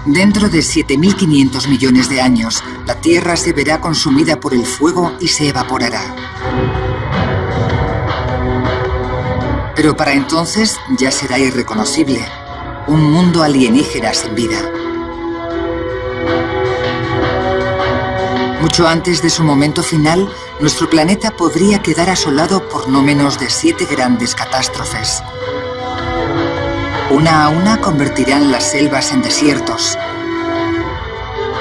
Dentro de 7.500 millones de años, la Tierra se verá consumida por el fuego y se evaporará. Pero para entonces ya será irreconocible, un mundo alienígena sin vida. Mucho antes de su momento final, nuestro planeta podría quedar asolado por no menos de 7 grandes catástrofes. Una a una convertirán las selvas en desiertos.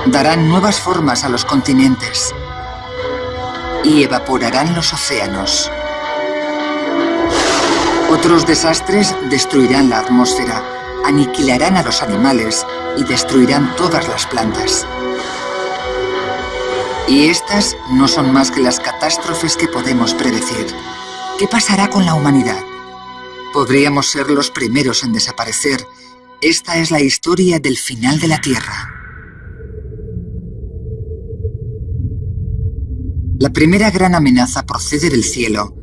Darán nuevas formas a los continentes. Y evaporarán los océanos. Otros desastres destruirán la atmósfera, aniquilarán a los animales y destruirán todas las plantas. Y estas no son más que las catástrofes que podemos predecir. ¿Qué pasará con la humanidad? Podríamos ser los primeros en desaparecer. Esta es la historia del final de la Tierra. La primera gran amenaza procede del cielo.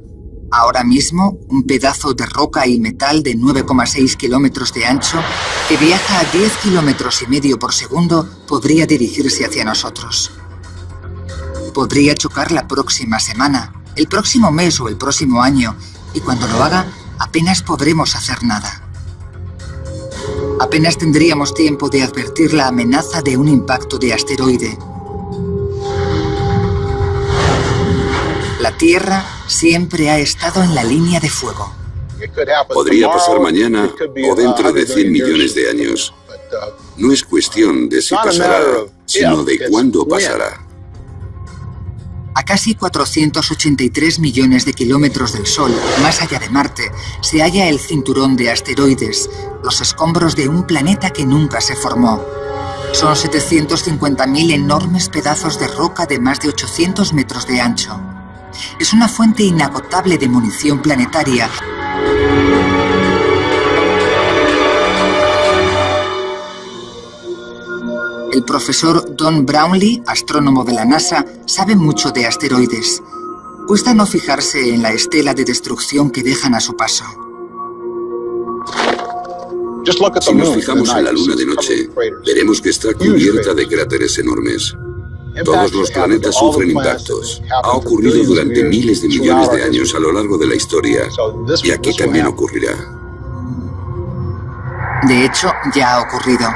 Ahora mismo, un pedazo de roca y metal de 9,6 kilómetros de ancho que viaja a 10 kilómetros y medio por segundo podría dirigirse hacia nosotros. Podría chocar la próxima semana, el próximo mes o el próximo año, y cuando lo haga, apenas podremos hacer nada. Apenas tendríamos tiempo de advertir la amenaza de un impacto de asteroide. La Tierra siempre ha estado en la línea de fuego. Podría pasar mañana o dentro de 100 millones de años. No es cuestión de si pasará, sino de cuándo pasará. A casi 483 millones de kilómetros del Sol, más allá de Marte, se halla el cinturón de asteroides, los escombros de un planeta que nunca se formó. Son 750.000 enormes pedazos de roca de más de 800 metros de ancho. Es una fuente inagotable de munición planetaria. El profesor Don Brownlee, astrónomo de la NASA, sabe mucho de asteroides. Cuesta no fijarse en la estela de destrucción que dejan a su paso. Si nos fijamos en la Luna de noche, veremos que está cubierta de cráteres enormes. Todos los planetas sufren impactos. Ha ocurrido durante miles de millones de años a lo largo de la historia, y aquí también ocurrirá. De hecho, ya ha ocurrido.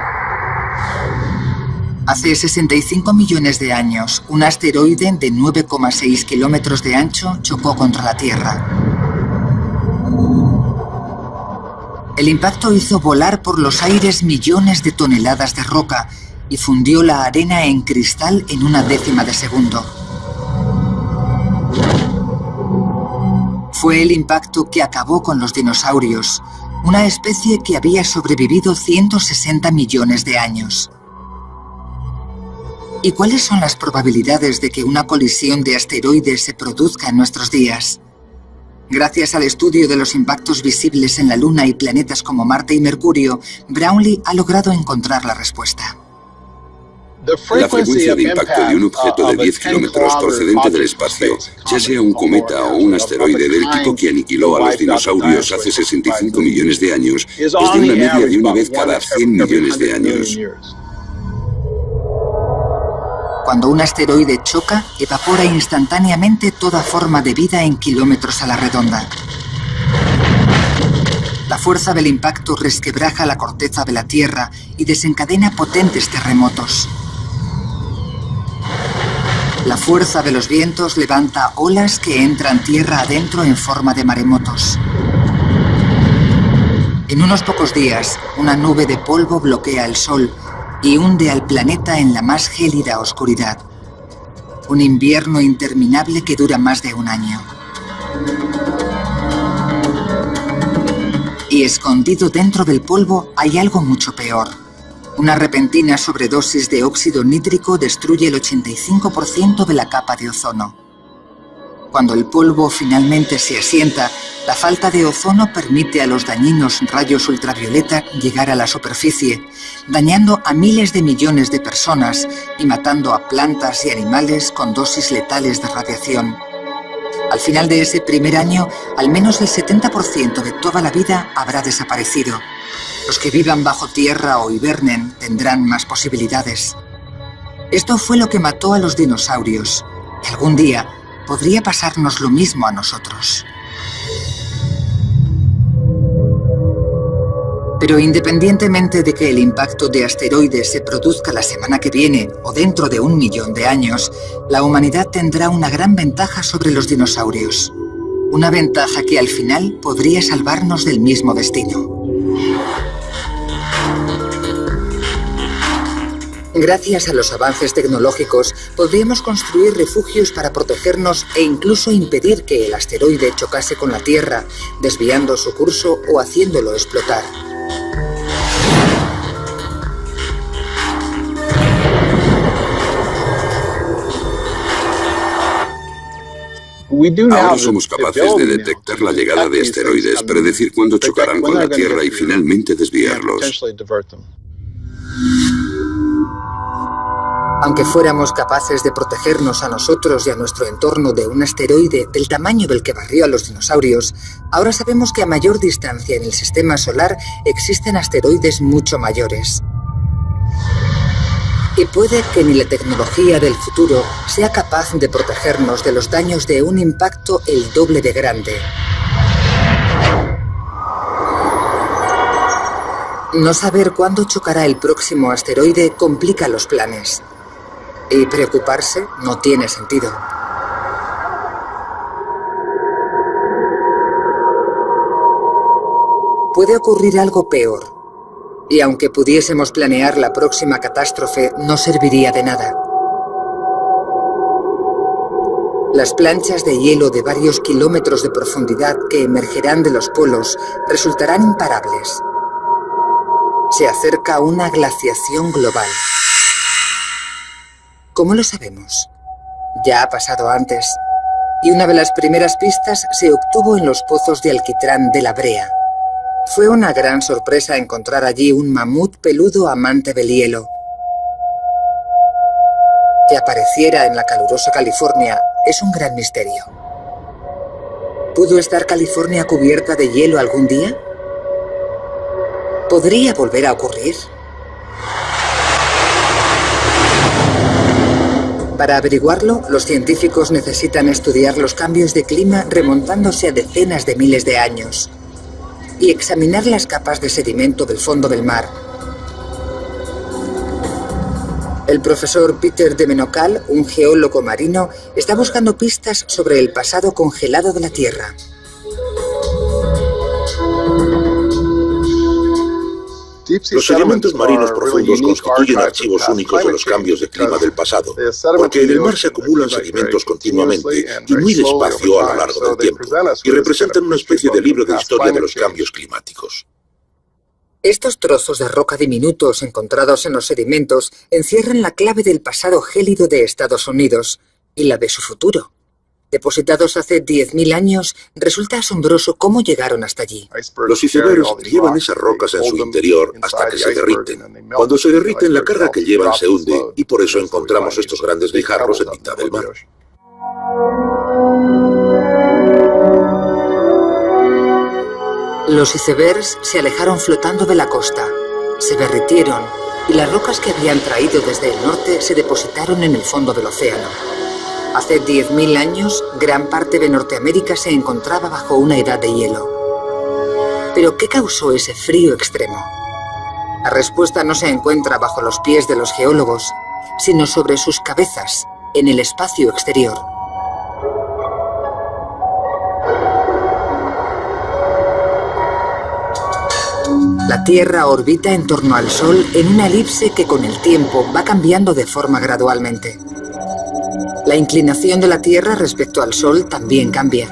Hace 65 millones de años, un asteroide de 9,6 kilómetros de ancho chocó contra la Tierra. El impacto hizo volar por los aires millones de toneladas de roca y fundió la arena en cristal en una décima de segundo. Fue el impacto que acabó con los dinosaurios, una especie que había sobrevivido 160 millones de años. ¿Y cuáles son las probabilidades de que una colisión de asteroides se produzca en nuestros días? Gracias al estudio de los impactos visibles en la Luna y planetas como Marte y Mercurio, Brownlee ha logrado encontrar la respuesta. La frecuencia de impacto de un objeto de 10 kilómetros procedente del espacio, ya sea un cometa o un asteroide del tipo que aniquiló a los dinosaurios hace 65 millones de años, es de una media de una vez cada 100 millones de años. Cuando un asteroide choca, evapora instantáneamente toda forma de vida en kilómetros a la redonda. La fuerza del impacto resquebraja la corteza de la Tierra y desencadena potentes terremotos. La fuerza de los vientos levanta olas que entran tierra adentro en forma de maremotos. En unos pocos días, una nube de polvo bloquea el Sol y hunde al planeta en la más gélida oscuridad. Un invierno interminable que dura más de un año. Y escondido dentro del polvo hay algo mucho peor. Una repentina sobredosis de óxido nítrico destruye el 85% de la capa de ozono. Cuando el polvo finalmente se asienta, la falta de ozono permite a los dañinos rayos ultravioleta llegar a la superficie, dañando a miles de millones de personas y matando a plantas y animales con dosis letales de radiación. Al final de ese primer año, al menos el 70% de toda la vida habrá desaparecido. Los que vivan bajo tierra o hibernen tendrán más posibilidades. Esto fue lo que mató a los dinosaurios. Y algún día podría pasarnos lo mismo a nosotros. Pero independientemente de que el impacto de asteroides se produzca la semana que viene o dentro de 1 millón de años, la humanidad tendrá una gran ventaja sobre los dinosaurios. Una ventaja que al final podría salvarnos del mismo destino. Gracias a los avances tecnológicos, podríamos construir refugios para protegernos e incluso impedir que el asteroide chocase con la Tierra, desviando su curso o haciéndolo explotar. Ahora somos capaces de detectar la llegada de asteroides, predecir cuándo chocarán con la Tierra y finalmente desviarlos. Aunque fuéramos capaces de protegernos a nosotros y a nuestro entorno de un asteroide del tamaño del que barrió a los dinosaurios, ahora sabemos que a mayor distancia en el sistema solar existen asteroides mucho mayores. Y puede que ni la tecnología del futuro sea capaz de protegernos de los daños de un impacto el doble de grande. No saber cuándo chocará el próximo asteroide complica los planes. Y preocuparse no tiene sentido. Puede ocurrir algo peor. Y aunque pudiésemos planear la próxima catástrofe, no serviría de nada. Las planchas de hielo de varios kilómetros de profundidad que emergerán de los polos resultarán imparables. Se acerca una glaciación global. ¿Cómo lo sabemos? Ya ha pasado antes, y una de las primeras pistas se obtuvo en los pozos de alquitrán de la Brea. Fue una gran sorpresa encontrar allí un mamut peludo amante del hielo. Que apareciera en la calurosa California es un gran misterio. ¿Pudo estar California cubierta de hielo algún día? ¿Podría volver a ocurrir? Para averiguarlo, los científicos necesitan estudiar los cambios de clima remontándose a decenas de miles de años y examinar las capas de sedimento del fondo del mar. El profesor Peter de Menocal, un geólogo marino, está buscando pistas sobre el pasado congelado de la Tierra. Los sedimentos marinos profundos constituyen archivos únicos de los cambios de clima del pasado, porque en el mar se acumulan sedimentos continuamente y muy despacio a lo largo del tiempo, y representan una especie de libro de historia de los cambios climáticos. Estos trozos de roca diminutos encontrados en los sedimentos encierran la clave del pasado gélido de Estados Unidos y la de su futuro. Depositados hace 10.000 años, resulta asombroso cómo llegaron hasta allí. Los icebergs llevan esas rocas en su interior hasta que se derriten. Cuando se derriten, la carga que llevan se hunde y por eso encontramos estos grandes guijarros en mitad del mar. Los icebergs se alejaron flotando de la costa, se derritieron y las rocas que habían traído desde el norte se depositaron en el fondo del océano. Hace 10.000 años, gran parte de Norteamérica se encontraba bajo una edad de hielo. ¿Pero qué causó ese frío extremo? La respuesta no se encuentra bajo los pies de los geólogos, sino sobre sus cabezas, en el espacio exterior. La Tierra orbita en torno al Sol en una elipse que con el tiempo va cambiando de forma gradualmente. La inclinación de la Tierra respecto al Sol también cambia.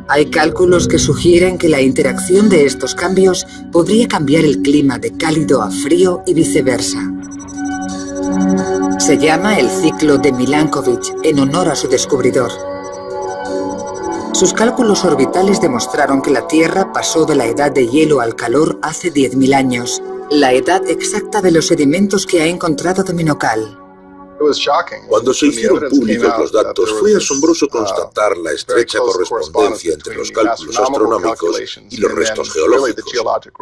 Hay cálculos que sugieren que la interacción de estos cambios podría cambiar el clima de cálido a frío y viceversa. Se llama el ciclo de Milankovitch en honor a su descubridor. Sus cálculos orbitales demostraron que la Tierra pasó de la edad de hielo al calor hace 10.000 años, la edad exacta de los sedimentos que ha encontrado de Menocal. Cuando se hicieron públicos los datos, fue asombroso constatar la estrecha correspondencia entre los cálculos astronómicos y los restos geológicos.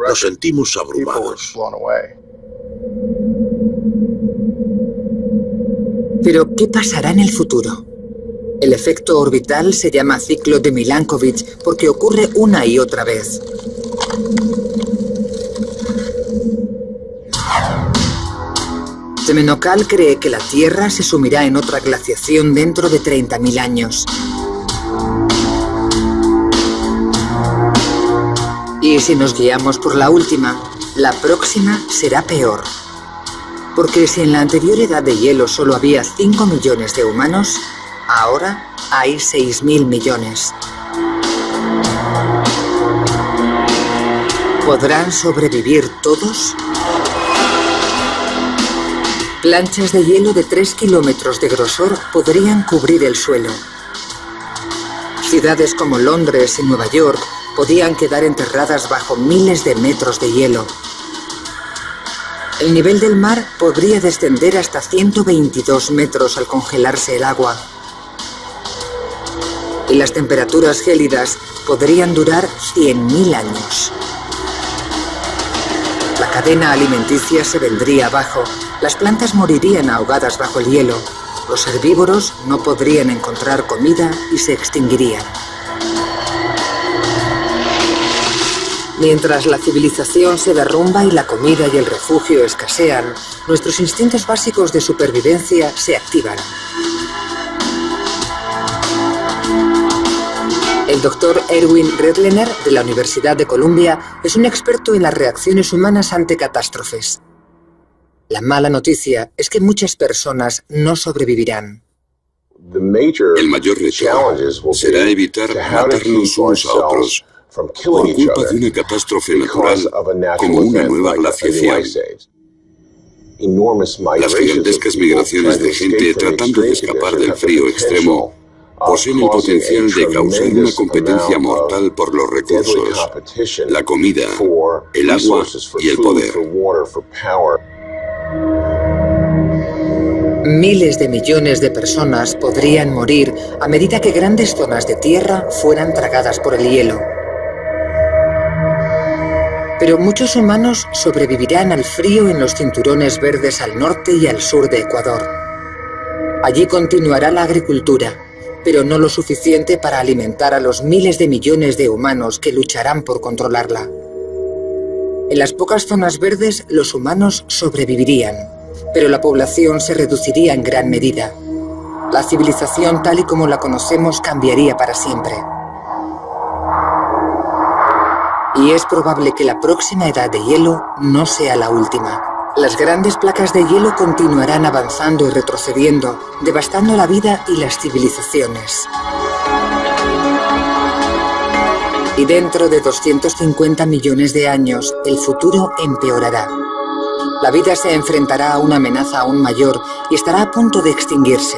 Nos sentimos abrumados. Pero, ¿qué pasará en el futuro? El efecto orbital se llama ciclo de Milankovitch porque ocurre una y otra vez. Semenocal cree que la Tierra se sumirá en otra glaciación dentro de 30.000 años. Y si nos guiamos por la última, la próxima será peor. Porque si en la anterior edad de hielo solo había 5 millones de humanos, ahora hay 6.000 millones. ¿Podrán sobrevivir todos? Planchas de hielo de 3 kilómetros de grosor podrían cubrir el suelo. Ciudades como Londres y Nueva York podían quedar enterradas bajo miles de metros de hielo. El nivel del mar podría descender hasta 122 metros al congelarse el agua. Y las temperaturas gélidas podrían durar 100.000 años. La cadena alimenticia se vendría abajo, las plantas morirían ahogadas bajo el hielo, los herbívoros no podrían encontrar comida y se extinguirían. Mientras la civilización se derrumba y la comida y el refugio escasean, nuestros instintos básicos de supervivencia se activan. El doctor Erwin Redlener, de la Universidad de Columbia, es un experto en las reacciones humanas ante catástrofes. La mala noticia es que muchas personas no sobrevivirán. El mayor reto será evitar matarnos unos a otros por culpa de una catástrofe natural como una nueva glaciación. Las gigantescas migraciones de gente tratando de escapar del frío extremo poseen el potencial de causar una competencia mortal por los recursos, la comida, el agua y el poder. Miles de millones de personas podrían morir a medida que grandes zonas de tierra fueran tragadas por el hielo. Pero muchos humanos sobrevivirán al frío en los cinturones verdes al norte y al sur de Ecuador. Allí continuará la agricultura, pero no lo suficiente para alimentar a los miles de millones de humanos que lucharán por controlarla. En las pocas zonas verdes, los humanos sobrevivirían, pero la población se reduciría en gran medida. La civilización tal y como la conocemos cambiaría para siempre. Y es probable que la próxima edad de hielo no sea la última. Las grandes placas de hielo continuarán avanzando y retrocediendo, devastando la vida y las civilizaciones. Y dentro de 250 millones de años, el futuro empeorará. La vida se enfrentará a una amenaza aún mayor y estará a punto de extinguirse.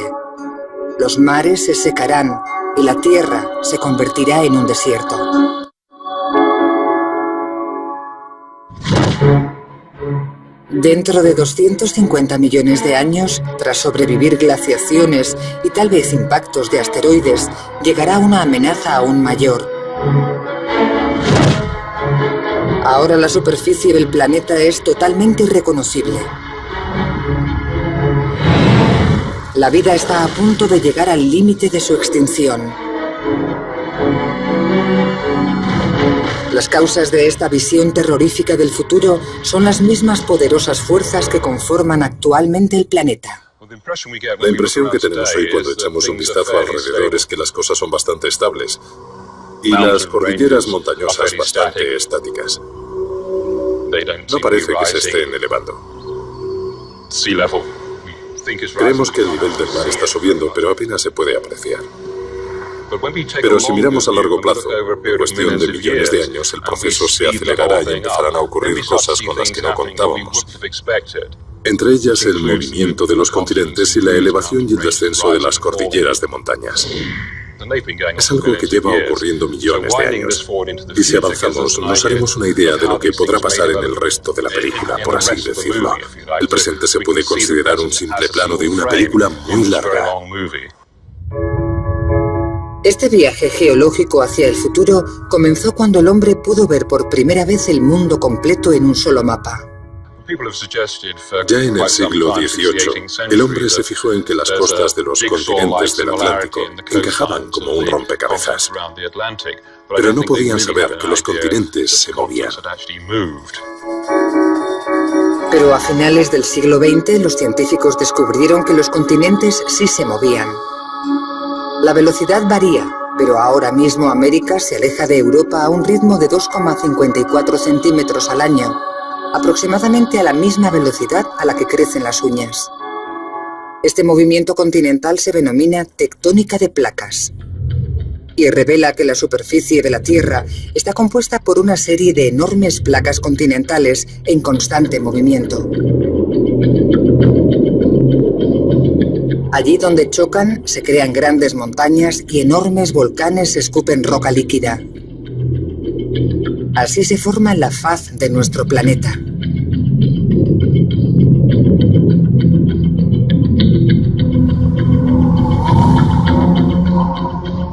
Los mares se secarán y la tierra se convertirá en un desierto. Dentro de 250 millones de años, tras sobrevivir glaciaciones y tal vez impactos de asteroides, llegará una amenaza aún mayor. Ahora la superficie del planeta es totalmente irreconocible. La vida está a punto de llegar al límite de su extinción. Las causas de esta visión terrorífica del futuro son las mismas poderosas fuerzas que conforman actualmente el planeta. La impresión que tenemos hoy cuando echamos un vistazo alrededor es que las cosas son bastante estables y las cordilleras montañosas bastante estáticas. No parece que se estén elevando. Creemos que el nivel del mar está subiendo, pero apenas se puede apreciar. Pero si miramos a largo plazo, en cuestión de millones de años, el proceso se acelerará y empezarán a ocurrir cosas con las que no contábamos. Entre ellas el movimiento de los continentes y la elevación y el descenso de las cordilleras de montañas. Es algo que lleva ocurriendo millones de años. Y si avanzamos, nos haremos una idea de lo que podrá pasar en el resto de la película, por así decirlo. El presente se puede considerar un simple plano de una película muy larga. Este viaje geológico hacia el futuro comenzó cuando el hombre pudo ver por primera vez el mundo completo en un solo mapa. Ya en el siglo XVIII, el hombre se fijó en que las costas de los continentes del Atlántico encajaban como un rompecabezas, pero no podían saber que los continentes se movían. Pero a finales del siglo XX, los científicos descubrieron que los continentes sí se movían. La velocidad varía, pero ahora mismo América se aleja de Europa a un ritmo de 2,54 centímetros al año, aproximadamente a la misma velocidad a la que crecen las uñas. Este movimiento continental se denomina tectónica de placas y revela que la superficie de la Tierra está compuesta por una serie de enormes placas continentales en constante movimiento. Allí donde chocan, se crean grandes montañas y enormes volcanes escupen roca líquida. Así se forma la faz de nuestro planeta.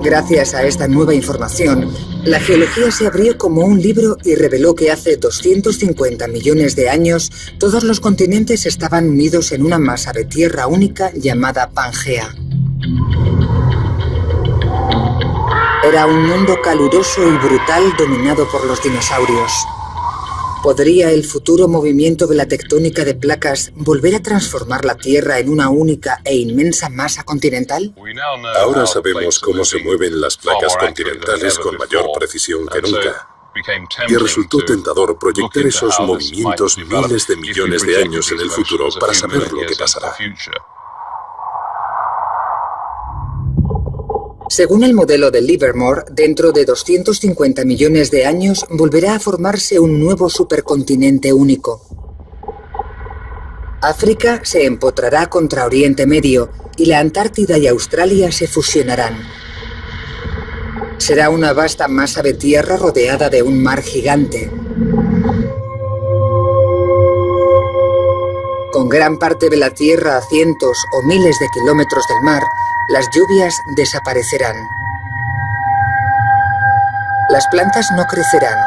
Gracias a esta nueva información, la geología se abrió como un libro y reveló que hace 250 millones de años todos los continentes estaban unidos en una masa de tierra única llamada Pangea. Era un mundo caluroso y brutal dominado por los dinosaurios. ¿Podría el futuro movimiento de la tectónica de placas volver a transformar la Tierra en una única e inmensa masa continental? Ahora sabemos cómo se mueven las placas continentales con mayor precisión que nunca. Y resultó tentador proyectar esos movimientos miles de millones de años en el futuro para saber lo que pasará. Según el modelo de Livermore, dentro de 250 millones de años volverá a formarse un nuevo supercontinente único. África se empotrará contra Oriente Medio y la Antártida y Australia se fusionarán. Será una vasta masa de tierra rodeada de un mar gigante. Con gran parte de la Tierra a cientos o miles de kilómetros del mar, las lluvias desaparecerán. Las plantas no crecerán,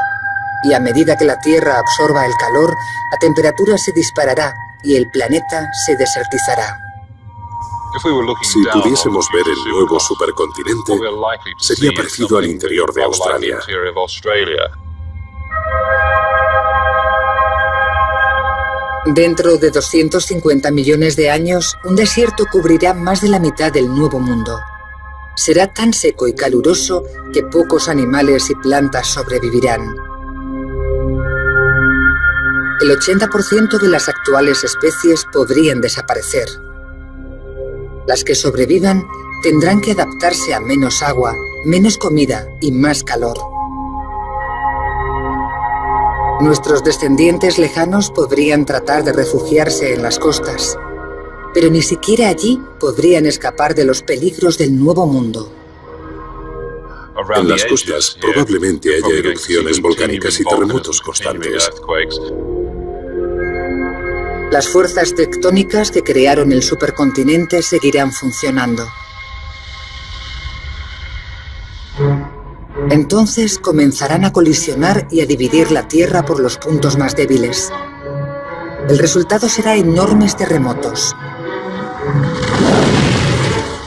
y a medida que la Tierra absorba el calor, la temperatura se disparará y el planeta se desertizará. Si pudiésemos ver el nuevo supercontinente, sería parecido al interior de Australia. Dentro de 250 millones de años, un desierto cubrirá más de la mitad del Nuevo Mundo. Será tan seco y caluroso que pocos animales y plantas sobrevivirán. El 80% de las actuales especies podrían desaparecer. Las que sobrevivan tendrán que adaptarse a menos agua, menos comida y más calor. Nuestros descendientes lejanos podrían tratar de refugiarse en las costas, pero ni siquiera allí podrían escapar de los peligros del Nuevo Mundo. En las costas probablemente haya erupciones volcánicas y terremotos constantes. Las fuerzas tectónicas que crearon el supercontinente seguirán funcionando. Entonces comenzarán a colisionar y a dividir la Tierra por los puntos más débiles. El resultado será enormes terremotos.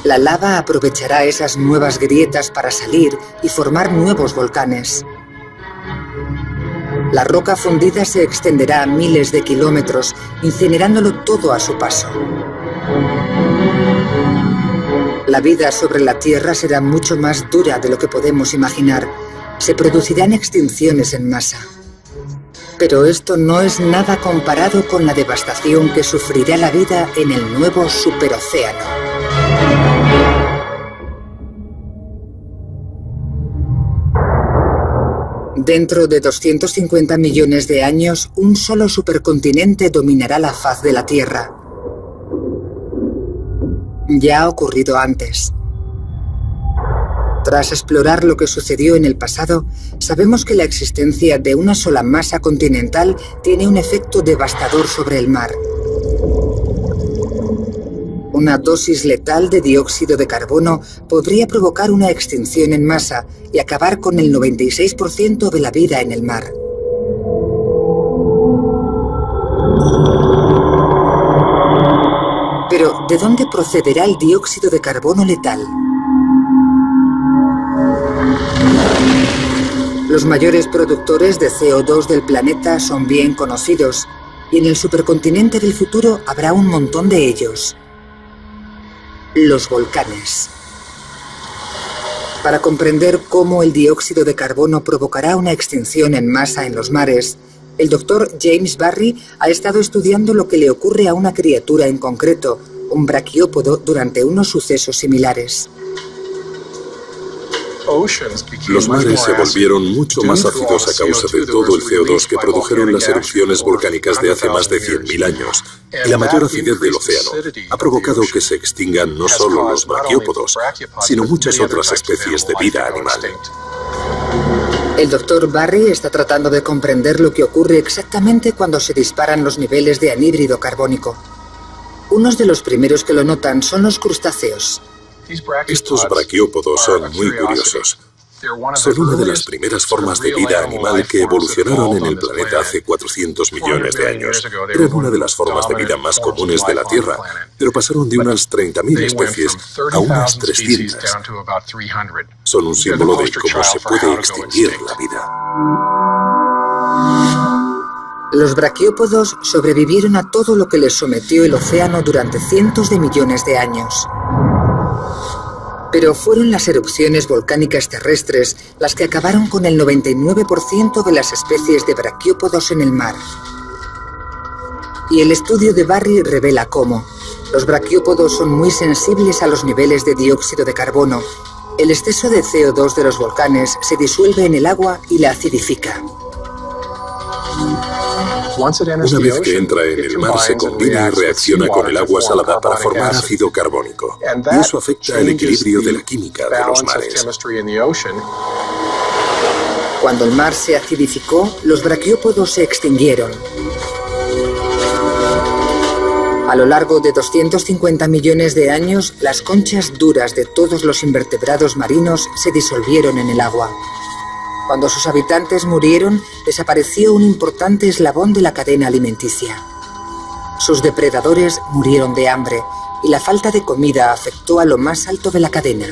La lava aprovechará esas nuevas grietas para salir y formar nuevos volcanes. La roca fundida se extenderá a miles de kilómetros, incinerándolo todo a su paso. La vida sobre la Tierra será mucho más dura de lo que podemos imaginar. Se producirán extinciones en masa. Pero esto no es nada comparado con la devastación que sufrirá la vida en el nuevo superocéano. Dentro de 250 millones de años, un solo supercontinente dominará la faz de la Tierra. Ya ha ocurrido antes. Tras explorar lo que sucedió en el pasado, sabemos que la existencia de una sola masa continental tiene un efecto devastador sobre el mar. Una dosis letal de dióxido de carbono podría provocar una extinción en masa y acabar con el 96% de la vida en el mar. Pero, ¿de dónde procederá el dióxido de carbono letal? Los mayores productores de CO2 del planeta son bien conocidos, y en el supercontinente del futuro habrá un montón de ellos. Los volcanes. Para comprender cómo el dióxido de carbono provocará una extinción en masa en los mares, el doctor James Barry ha estado estudiando lo que le ocurre a una criatura en concreto, un braquiópodo, durante unos sucesos similares. Los mares se volvieron mucho más ácidos a causa de todo el CO2 que produjeron las erupciones volcánicas de hace más de 100.000 años. Y la mayor acidez del océano ha provocado que se extingan no solo los braquiópodos, sino muchas otras especies de vida animal. El doctor Barry está tratando de comprender lo que ocurre exactamente cuando se disparan los niveles de anhídrido carbónico. Unos de los primeros que lo notan son los crustáceos. Estos braquiópodos son muy curiosos. Son una de las primeras formas de vida animal que evolucionaron en el planeta hace 400 millones de años. Eran una de las formas de vida más comunes de la Tierra, pero pasaron de unas 30.000 especies a unas 300. Son un símbolo de cómo se puede extinguir la vida. Los braquiópodos sobrevivieron a todo lo que les sometió el océano durante cientos de millones de años. Pero fueron las erupciones volcánicas terrestres las que acabaron con el 99% de las especies de braquiópodos en el mar. Y el estudio de Barry revela cómo los braquiópodos son muy sensibles a los niveles de dióxido de carbono. El exceso de CO2 de los volcanes se disuelve en el agua y la acidifica. Una vez que entra en el mar, se combina y reacciona con el agua salada para formar ácido carbónico. Y eso afecta el equilibrio de la química de los mares. Cuando el mar se acidificó, los braquiópodos se extinguieron. A lo largo de 250 millones de años, las conchas duras de todos los invertebrados marinos se disolvieron en el agua. Cuando sus habitantes murieron, desapareció un importante eslabón de la cadena alimenticia. Sus depredadores murieron de hambre y la falta de comida afectó a lo más alto de la cadena.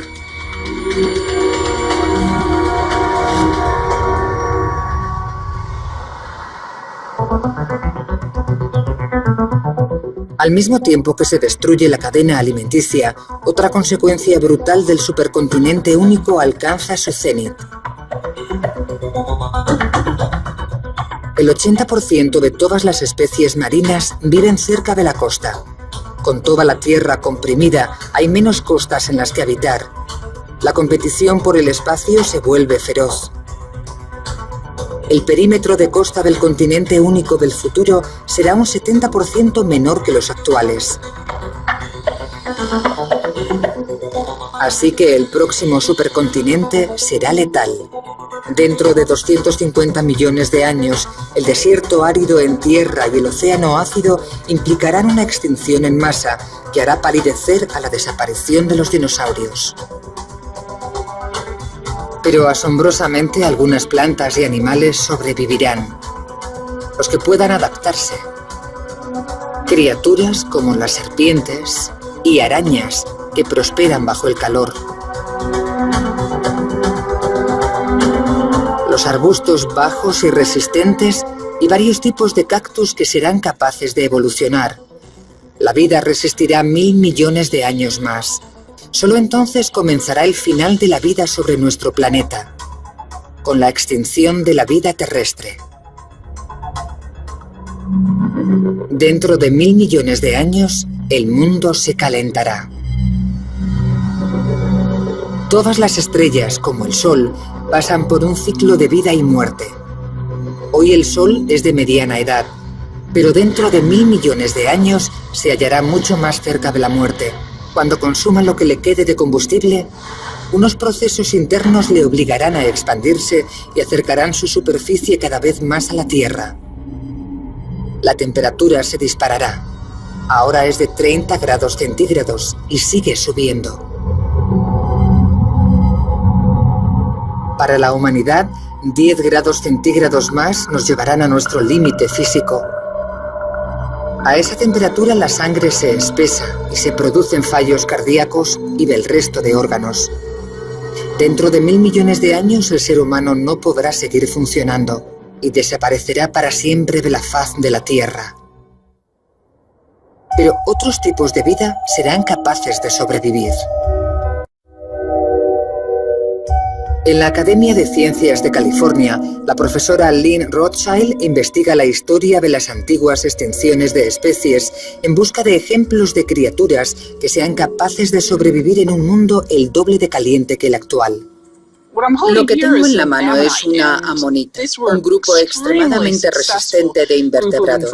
Al mismo tiempo que se destruye la cadena alimenticia, otra consecuencia brutal del supercontinente único alcanza su cenit. El 80% de todas las especies marinas viven cerca de la costa. Con toda la tierra comprimida, hay menos costas en las que habitar. La competición por el espacio se vuelve feroz. El perímetro de costa del continente único del futuro será un 70% menor que los actuales. Así que el próximo supercontinente será letal. Dentro de 250 millones de años, el desierto árido en tierra y el océano ácido implicarán una extinción en masa que hará palidecer a la desaparición de los dinosaurios. Pero asombrosamente algunas plantas y animales sobrevivirán, los que puedan adaptarse. Criaturas como las serpientes y arañas que prosperan bajo el calor. Los arbustos bajos y resistentes y varios tipos de cactus que serán capaces de evolucionar. La vida resistirá 1000 millones de años más. Solo entonces comenzará el final de la vida sobre nuestro planeta, con la extinción de la vida terrestre. Dentro de 1000 millones de años, el mundo se calentará. Todas las estrellas, como el Sol, pasan por un ciclo de vida y muerte. Hoy el Sol es de mediana edad, pero dentro de 1000 millones de años se hallará mucho más cerca de la muerte. Cuando consuma lo que le quede de combustible, unos procesos internos le obligarán a expandirse y acercarán su superficie cada vez más a la Tierra. La temperatura se disparará. Ahora es de 30 grados centígrados y sigue subiendo. Para la humanidad, 10 grados centígrados más nos llevarán a nuestro límite físico. A esa temperatura la sangre se espesa y se producen fallos cardíacos y del resto de órganos. Dentro de 1000 millones de años el ser humano no podrá seguir funcionando y desaparecerá para siempre de la faz de la Tierra. Pero otros tipos de vida serán capaces de sobrevivir. En la Academia de Ciencias de California, la profesora Lynn Rothschild investiga la historia de las antiguas extinciones de especies en busca de ejemplos de criaturas que sean capaces de sobrevivir en un mundo el doble de caliente que el actual. Lo que tengo en la mano es una amonita, un grupo extremadamente resistente de invertebrados.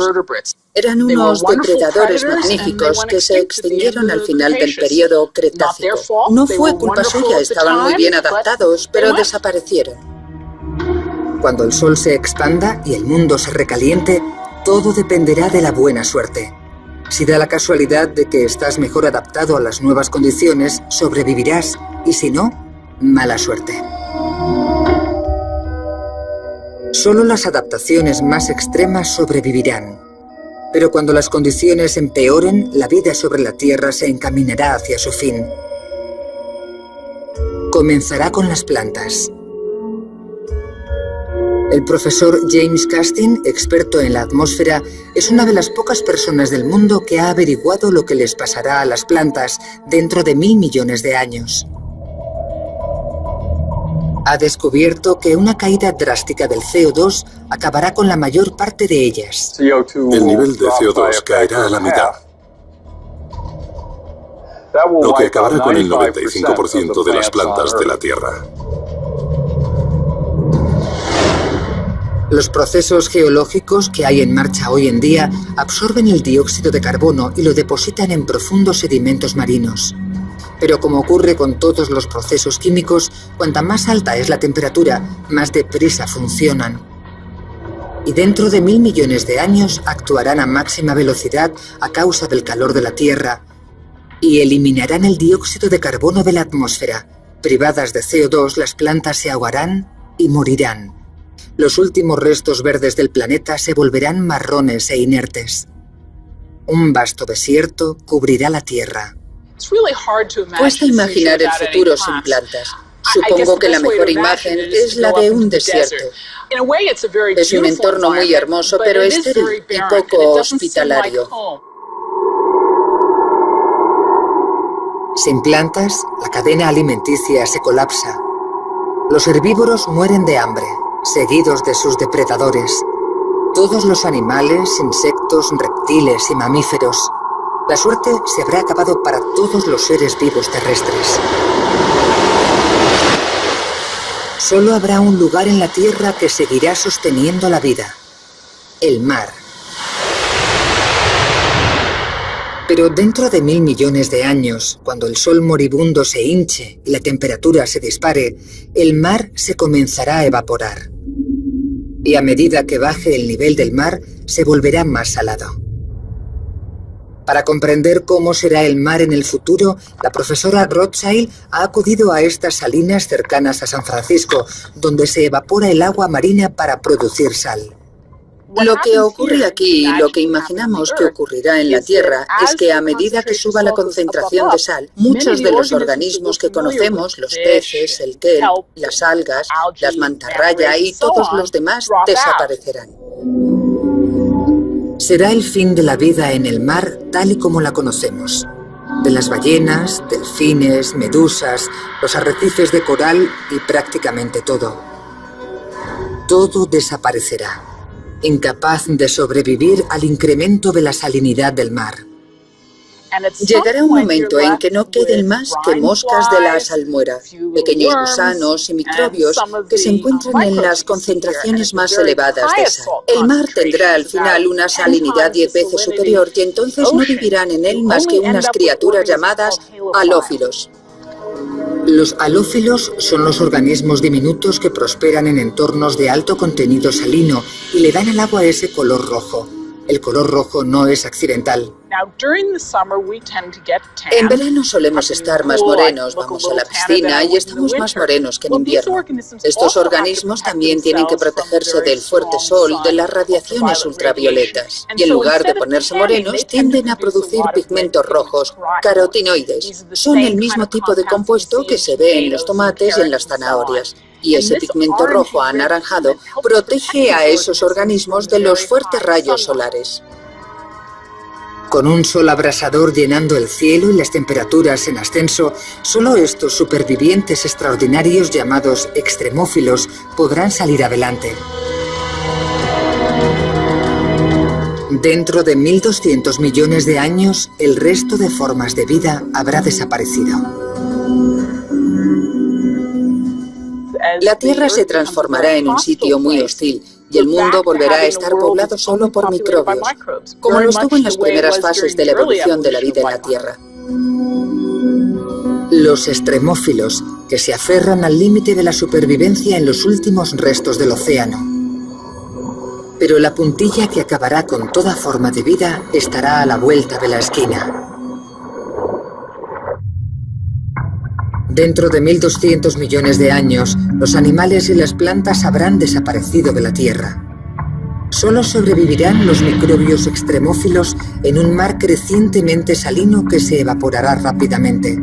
Eran unos depredadores magníficos que se extinguieron al final del periodo Cretácico. No fue culpa suya, estaban muy bien adaptados, pero desaparecieron. Cuando el sol se expanda y el mundo se recaliente, todo dependerá de la buena suerte. Si da la casualidad de que estás mejor adaptado a las nuevas condiciones, sobrevivirás, y si no, mala suerte. Solo las adaptaciones más extremas sobrevivirán. Pero cuando las condiciones empeoren, la vida sobre la Tierra se encaminará hacia su fin. Comenzará con las plantas. El profesor James Castin, experto en la atmósfera, es una de las pocas personas del mundo que ha averiguado lo que les pasará a las plantas dentro de 1000 millones de años. Ha descubierto que una caída drástica del CO2 acabará con la mayor parte de ellas. El nivel de CO2 caerá a la mitad, lo que acabará con el 95% de las plantas de la Tierra. Los procesos geológicos que hay en marcha hoy en día absorben el dióxido de carbono y lo depositan en profundos sedimentos marinos. Pero como ocurre con todos los procesos químicos, cuanta más alta es la temperatura, más deprisa funcionan. Y dentro de 1000 millones de años actuarán a máxima velocidad a causa del calor de la Tierra y eliminarán el dióxido de carbono de la atmósfera. Privadas de CO2, las plantas se ahogarán y morirán. Los últimos restos verdes del planeta se volverán marrones e inertes. Un vasto desierto cubrirá la Tierra. Cuesta imaginar el futuro sin plantas. Supongo que la mejor imagen es la de un desierto. Es un entorno muy hermoso, pero estéril y poco hospitalario. Sin plantas, la cadena alimenticia se colapsa. Los herbívoros mueren de hambre, seguidos de sus depredadores. Todos los animales, insectos, reptiles y mamíferos. La suerte se habrá acabado para todos los seres vivos terrestres. Solo habrá un lugar en la Tierra que seguirá sosteniendo la vida: el mar. Pero dentro de 1000 millones de años, cuando el sol moribundo se hinche y la temperatura se dispare, el mar se comenzará a evaporar. Y a medida que baje el nivel del mar, se volverá más salado. Para comprender cómo será el mar en el futuro, la profesora Rothschild ha acudido a estas salinas cercanas a San Francisco, donde se evapora el agua marina para producir sal. Lo que ocurre aquí y lo que imaginamos que ocurrirá en la Tierra es que a medida que suba la concentración de sal, muchos de los organismos que conocemos, los peces, el kelp, las algas, las mantarraya y todos los demás desaparecerán. Será el fin de la vida en el mar tal y como la conocemos. De las ballenas, delfines, medusas, los arrecifes de coral y prácticamente todo. Todo desaparecerá, incapaz de sobrevivir al incremento de la salinidad del mar. Llegará un momento en que no queden más que moscas de la salmuera, pequeños gusanos y microbios que se encuentran en las concentraciones más elevadas de sal. El mar tendrá al final una salinidad 10 veces superior y entonces no vivirán en él más que unas criaturas llamadas halófilos. Los halófilos son los organismos diminutos que prosperan en entornos de alto contenido salino y le dan al agua ese color rojo. El color rojo no es accidental. En verano solemos estar más morenos, vamos a la piscina y estamos más morenos que en invierno. Estos organismos también tienen que protegerse del fuerte sol, de las radiaciones ultravioletas. Y en lugar de ponerse morenos, tienden a producir pigmentos rojos, carotinoides. Son el mismo tipo de compuesto que se ve en los tomates y en las zanahorias. Y ese pigmento rojo anaranjado protege a esos organismos de los fuertes rayos solares. Con un sol abrasador llenando el cielo y las temperaturas en ascenso, solo estos supervivientes extraordinarios llamados extremófilos podrán salir adelante. Dentro de 1.200 millones de años, el resto de formas de vida habrá desaparecido. La Tierra se transformará en un sitio muy hostil y el mundo volverá a estar poblado solo por microbios, como lo estuvo en las primeras fases de la evolución de la vida en la Tierra. Los extremófilos, que se aferran al límite de la supervivencia en los últimos restos del océano. Pero la puntilla que acabará con toda forma de vida estará a la vuelta de la esquina. Dentro de 1.200 millones de años, los animales y las plantas habrán desaparecido de la Tierra. Solo sobrevivirán los microbios extremófilos en un mar crecientemente salino que se evaporará rápidamente.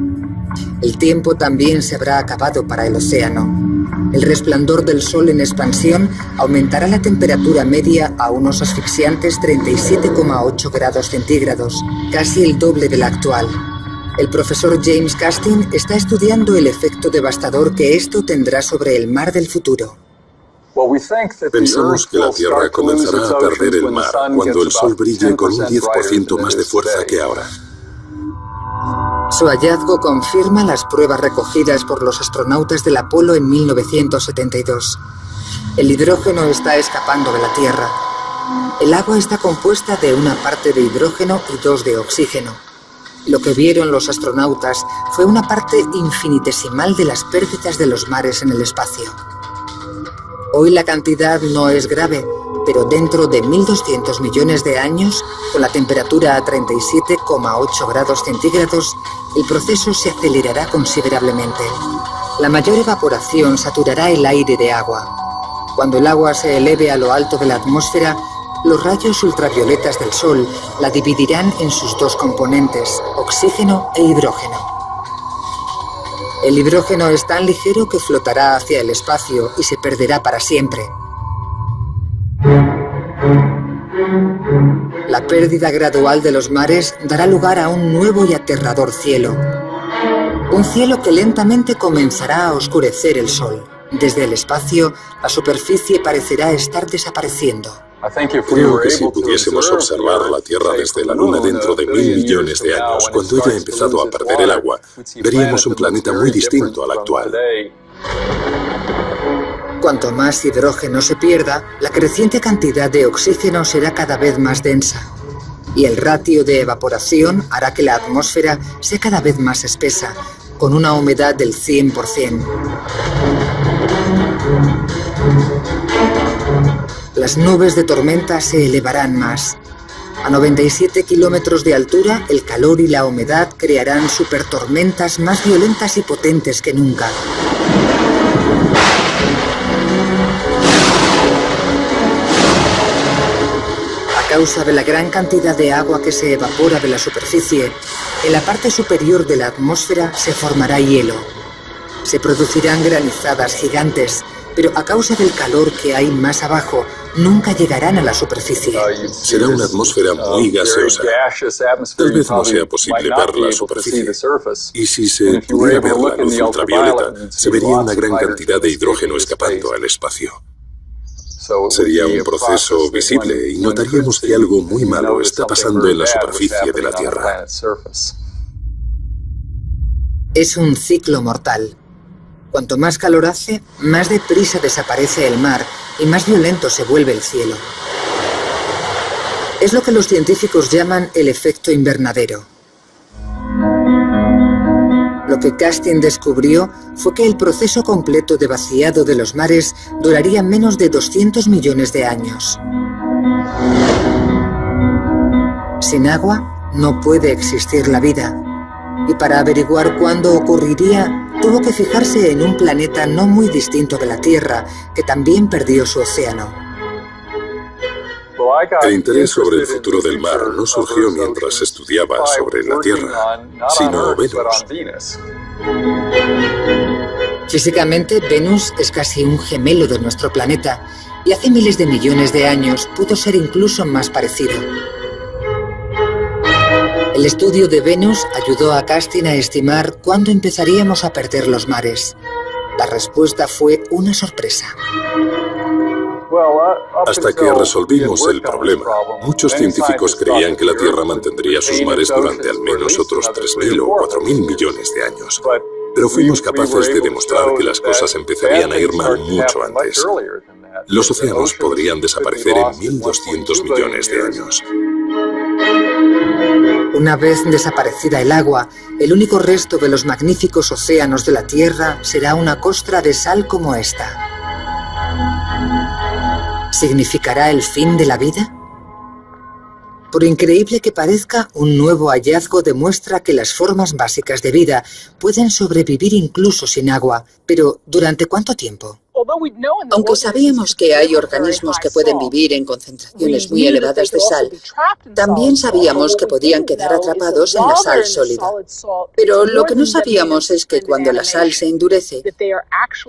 El tiempo también se habrá acabado para el océano. El resplandor del sol en expansión aumentará la temperatura media a unos asfixiantes 37,8 grados centígrados, casi el doble de la actual. El profesor James Castin está estudiando el efecto devastador que esto tendrá sobre el mar del futuro. Pensamos que la Tierra comenzará a perder el mar cuando el Sol brille con un 10% más de fuerza que ahora. Su hallazgo confirma las pruebas recogidas por los astronautas del Apolo en 1972. El hidrógeno está escapando de la Tierra. El agua está compuesta de una parte de hidrógeno y 2 de oxígeno. Lo que vieron los astronautas fue una parte infinitesimal de las pérdidas de los mares en el espacio. Hoy la cantidad no es grave, pero dentro de 1.200 millones de años, con la temperatura a 37,8 grados centígrados, el proceso se acelerará considerablemente. La mayor evaporación saturará el aire de agua. Cuando el agua se eleve a lo alto de la atmósfera, los rayos ultravioletas del Sol la dividirán en sus 2 componentes, oxígeno e hidrógeno. El hidrógeno es tan ligero que flotará hacia el espacio y se perderá para siempre. La pérdida gradual de los mares dará lugar a un nuevo y aterrador cielo. Un cielo que lentamente comenzará a oscurecer el Sol. Desde el espacio, la superficie parecerá estar desapareciendo. Creo que si pudiésemos observar la Tierra desde la Luna dentro de 1.000 millones de años, cuando haya empezado a perder el agua, veríamos un planeta muy distinto al actual. Cuanto más hidrógeno se pierda, la creciente cantidad de oxígeno será cada vez más densa. Y el ratio de evaporación hará que la atmósfera sea cada vez más espesa, con una humedad del 100%. Las nubes de tormenta se elevarán más. A 97 kilómetros de altura, el calor y la humedad crearán supertormentas más violentas y potentes que nunca. A causa de la gran cantidad de agua que se evapora de la superficie, en la parte superior de la atmósfera se formará hielo. Se producirán granizadas gigantes, pero a causa del calor que hay más abajo, nunca llegarán a la superficie. Será una atmósfera muy gaseosa. Tal vez no sea posible ver la superficie. Y si se pudiera ver la luz ultravioleta, se vería una gran cantidad de hidrógeno escapando al espacio. Sería un proceso visible y notaríamos que algo muy malo está pasando en la superficie de la Tierra. Es un ciclo mortal. Cuanto más calor hace, más deprisa desaparece el mar y más violento se vuelve el cielo. Es lo que los científicos llaman el efecto invernadero. Lo que Castine descubrió fue que el proceso completo de vaciado de los mares duraría menos de 200 millones de años. Sin agua no puede existir la vida. Y para averiguar cuándo ocurriría, tuvo que fijarse en un planeta no muy distinto de la Tierra, que también perdió su océano. El interés sobre el futuro del mar no surgió mientras estudiaba sobre la Tierra, sino Venus. Físicamente, Venus es casi un gemelo de nuestro planeta, y hace miles de millones de años pudo ser incluso más parecido. El estudio de Venus ayudó a Castine a estimar cuándo empezaríamos a perder los mares. La respuesta fue una sorpresa. Hasta que resolvimos el problema, muchos científicos creían que la Tierra mantendría sus mares durante al menos otros 3.000 o 4.000 millones de años. Pero fuimos capaces de demostrar que las cosas empezarían a ir mal mucho antes. Los océanos podrían desaparecer en 1.200 millones de años. Una vez desaparecida el agua, el único resto de los magníficos océanos de la Tierra será una costra de sal como esta. ¿Significará el fin de la vida? Por increíble que parezca, un nuevo hallazgo demuestra que las formas básicas de vida pueden sobrevivir incluso sin agua, pero ¿durante cuánto tiempo? Aunque sabíamos que hay organismos que pueden vivir en concentraciones muy elevadas de sal, también sabíamos que podían quedar atrapados en la sal sólida. Pero lo que no sabíamos es que cuando la sal se endurece,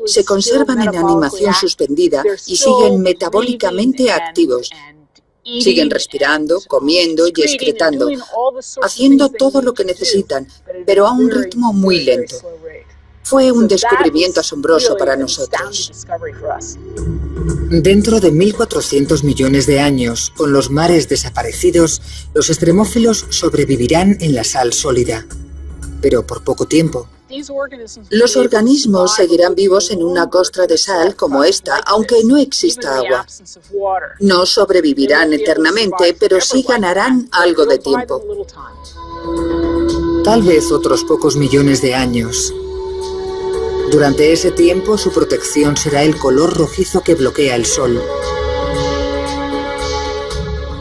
se conservan en animación suspendida y siguen metabólicamente activos. Siguen respirando, comiendo y excretando, haciendo todo lo que necesitan, pero a un ritmo muy lento. Fue un descubrimiento asombroso para nosotros. Dentro de 1.400 millones de años, con los mares desaparecidos, los extremófilos sobrevivirán en la sal sólida, pero por poco tiempo. Los organismos seguirán vivos en una costra de sal como esta, aunque no exista agua. No sobrevivirán eternamente, pero sí ganarán algo de tiempo. Tal vez otros pocos millones de años. Durante ese tiempo, su protección será el color rojizo que bloquea el sol.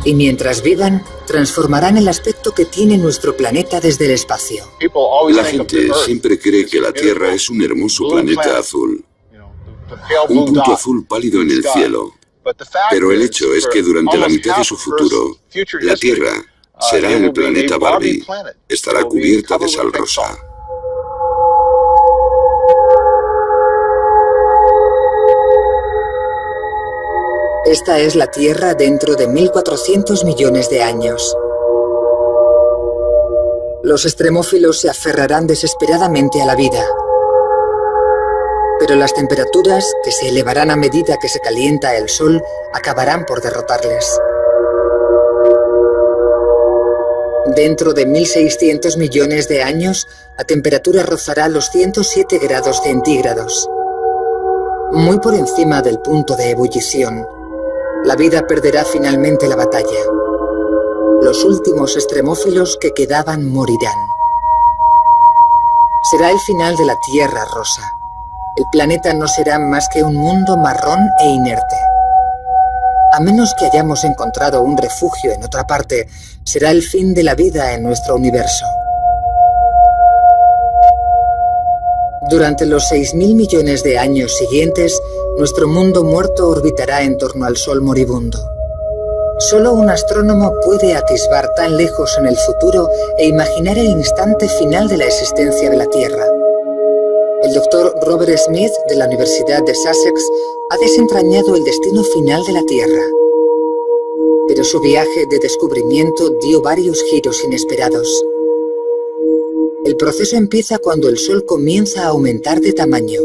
Y mientras vivan, transformarán el aspecto que tiene nuestro planeta desde el espacio. La gente siempre cree que la Tierra es un hermoso planeta azul. Un punto azul pálido en el cielo. Pero el hecho es que durante la mitad de su futuro, la Tierra será el planeta Barbie. Estará cubierta de sal rosa. Esta es la Tierra dentro de 1.400 millones de años. Los extremófilos se aferrarán desesperadamente a la vida. Pero las temperaturas, que se elevarán a medida que se calienta el sol, acabarán por derrotarles. Dentro de 1.600 millones de años, la temperatura rozará los 107 grados centígrados. Muy por encima del punto de ebullición. La vida perderá finalmente la batalla. Los últimos extremófilos que quedaban morirán. Será el final de la Tierra rosa. El planeta no será más que un mundo marrón e inerte. A menos que hayamos encontrado un refugio en otra parte, será el fin de la vida en nuestro universo. Durante los 6.000 millones de años siguientes, nuestro mundo muerto orbitará en torno al Sol moribundo. Solo un astrónomo puede atisbar tan lejos en el futuro e imaginar el instante final de la existencia de la Tierra. El doctor Robert Smith, de la Universidad de Sussex, ha desentrañado el destino final de la Tierra. Pero su viaje de descubrimiento dio varios giros inesperados. El proceso empieza cuando el Sol comienza a aumentar de tamaño.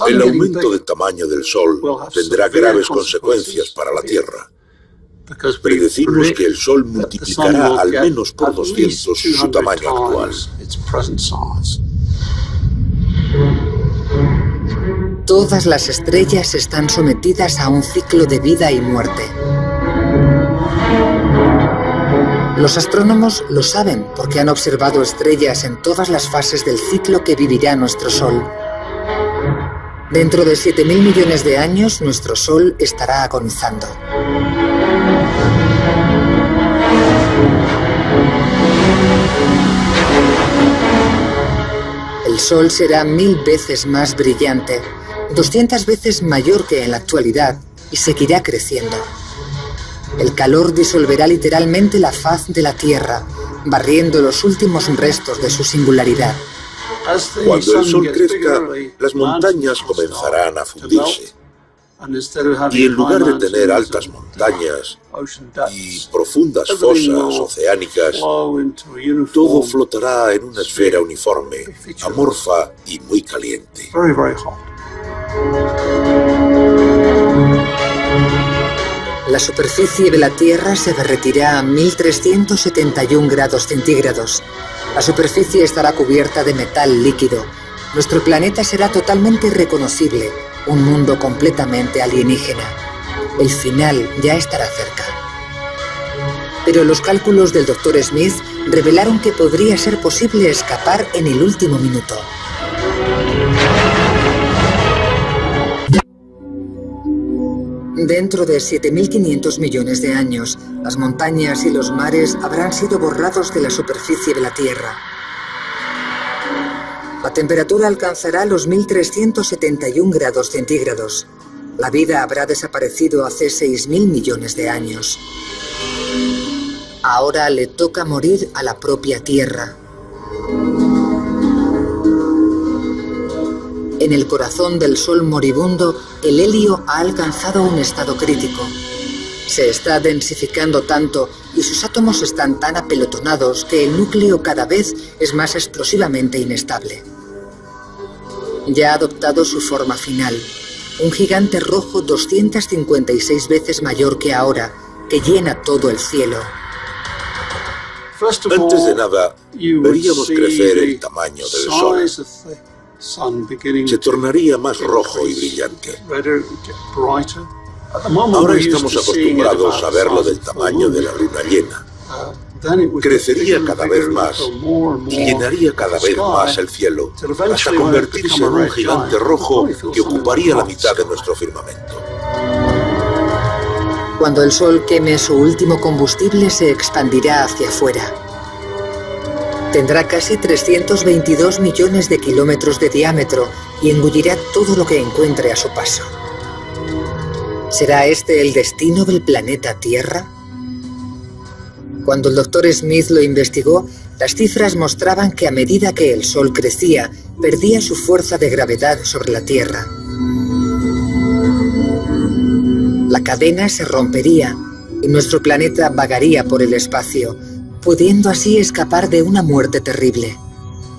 El aumento de tamaño del Sol tendrá graves consecuencias para la Tierra. Predecimos que el Sol multiplicará al menos por 200 su tamaño actual. Todas las estrellas están sometidas a un ciclo de vida y muerte. Los astrónomos lo saben porque han observado estrellas en todas las fases del ciclo que vivirá nuestro Sol. Dentro de 7.000 millones de años, nuestro Sol estará agonizando. El Sol será 1000 veces más brillante, 200 veces mayor que en la actualidad, y seguirá creciendo. El calor disolverá literalmente la faz de la Tierra, barriendo los últimos restos de su singularidad. Cuando el Sol crezca, las montañas comenzarán a fundirse. Y en lugar de tener altas montañas y profundas fosas oceánicas, todo flotará en una esfera uniforme, amorfa y muy caliente. La superficie de la Tierra se derretirá a 1371 grados centígrados. La superficie estará cubierta de metal líquido. Nuestro planeta será totalmente irreconocible, un mundo completamente alienígena. El final ya estará cerca. Pero los cálculos del Dr. Smith revelaron que podría ser posible escapar en el último minuto. Dentro de 7.500 millones de años, las montañas y los mares habrán sido borrados de la superficie de la Tierra. La temperatura alcanzará los 1371 grados centígrados. La vida habrá desaparecido hace 6.000 millones de años. Ahora le toca morir a la propia Tierra. En el corazón del Sol moribundo, el helio ha alcanzado un estado crítico. Se está densificando tanto y sus átomos están tan apelotonados que el núcleo cada vez es más explosivamente inestable. Ya ha adoptado su forma final, un gigante rojo 256 veces mayor que ahora, que llena todo el cielo. Antes de nada, veríamos crecer el tamaño del Sol. Se tornaría más rojo y brillante. Ahora estamos acostumbrados a verlo del tamaño de la luna llena. Crecería cada vez más y llenaría cada vez más el cielo, hasta convertirse en un gigante rojo que ocuparía la mitad de nuestro firmamento. Cuando el Sol queme su último combustible, se expandirá hacia afuera. Tendrá casi 322 millones de kilómetros de diámetro y engullirá todo lo que encuentre a su paso. ¿Será este el destino del planeta Tierra? Cuando el Dr. Smith lo investigó, las cifras mostraban que a medida que el Sol crecía, perdía su fuerza de gravedad sobre la Tierra. La cadena se rompería y nuestro planeta vagaría por el espacio, pudiendo así escapar de una muerte terrible.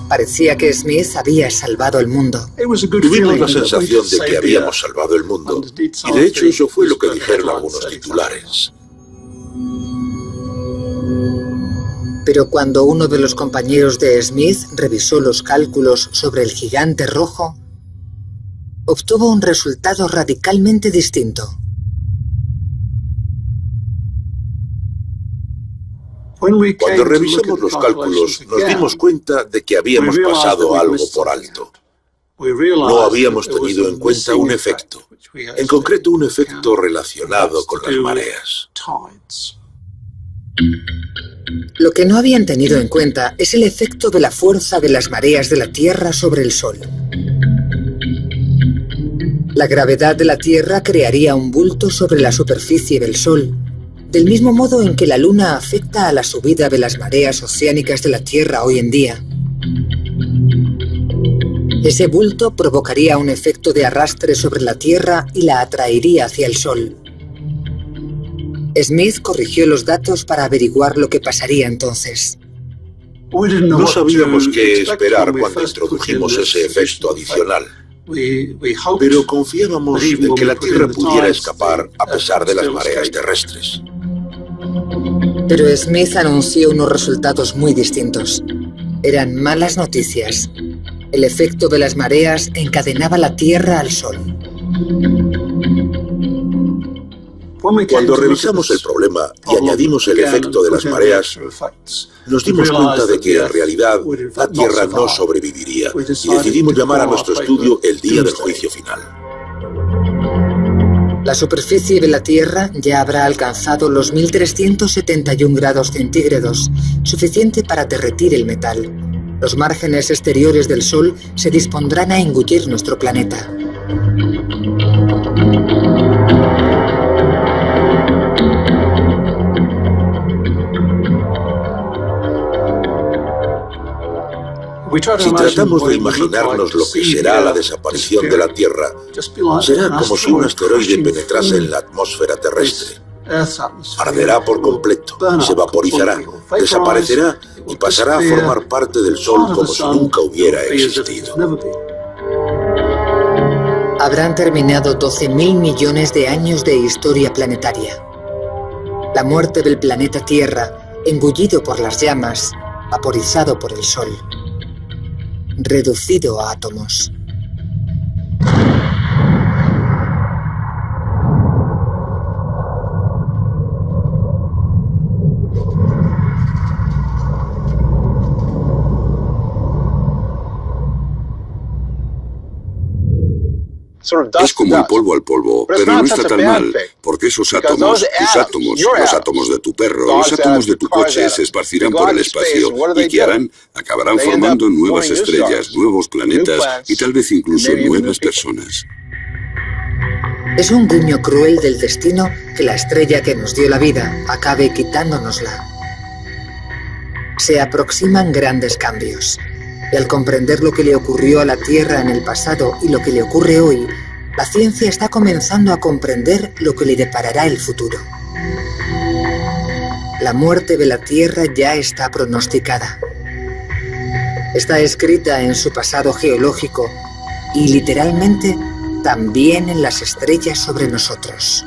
Parecía que Smith había salvado el mundo. Tuvimos la sensación de que habíamos salvado el mundo, y de hecho eso fue lo que dijeron algunos titulares. Pero cuando uno de los compañeros de Smith revisó los cálculos sobre el gigante rojo, obtuvo un resultado radicalmente distinto. Cuando revisamos los cálculos, nos dimos cuenta de que habíamos pasado algo por alto. No habíamos tenido en cuenta un efecto, en concreto un efecto relacionado con las mareas. Lo que no habían tenido en cuenta es el efecto de la fuerza de las mareas de la Tierra sobre el Sol. La gravedad de la Tierra crearía un bulto sobre la superficie del Sol, del mismo modo en que la Luna afecta a la subida de las mareas oceánicas de la Tierra hoy en día. Ese bulto provocaría un efecto de arrastre sobre la Tierra y la atraería hacia el Sol. Smith corrigió los datos para averiguar lo que pasaría entonces. No sabíamos qué esperar cuando introdujimos ese efecto adicional, pero confiábamos en que la Tierra pudiera escapar a pesar de las mareas terrestres. Pero Smith anunció unos resultados muy distintos. Eran malas noticias. El efecto de las mareas encadenaba la Tierra al Sol. Cuando revisamos el problema y añadimos el efecto de las mareas, nos dimos cuenta de que en realidad la Tierra no sobreviviría y decidimos llamar a nuestro estudio el día del juicio final. La superficie de la Tierra ya habrá alcanzado los 1371 grados centígrados, suficiente para derretir el metal. Los márgenes exteriores del Sol se dispondrán a engullir nuestro planeta. Si tratamos de imaginarnos lo que será la desaparición de la Tierra, será como si un asteroide penetrase en la atmósfera terrestre. Arderá por completo, se vaporizará, desaparecerá y pasará a formar parte del Sol como si nunca hubiera existido. Habrán terminado 12.000 millones de años de historia planetaria. La muerte del planeta Tierra, engullido por las llamas, vaporizado por el Sol, reducido a átomos. Es como el polvo al polvo, pero no está tan mal, porque esos átomos, tus átomos, los átomos de tu perro, los átomos de tu coche se esparcirán por el espacio y ¿qué harán? Acabarán formando nuevas estrellas, nuevos planetas y tal vez incluso nuevas personas. Es un guiño cruel del destino que la estrella que nos dio la vida acabe quitándonosla. Se aproximan grandes cambios. Y al comprender lo que le ocurrió a la Tierra en el pasado y lo que le ocurre hoy, la ciencia está comenzando a comprender lo que le deparará el futuro. La muerte de la Tierra ya está pronosticada. Está escrita en su pasado geológico y literalmente también en las estrellas sobre nosotros.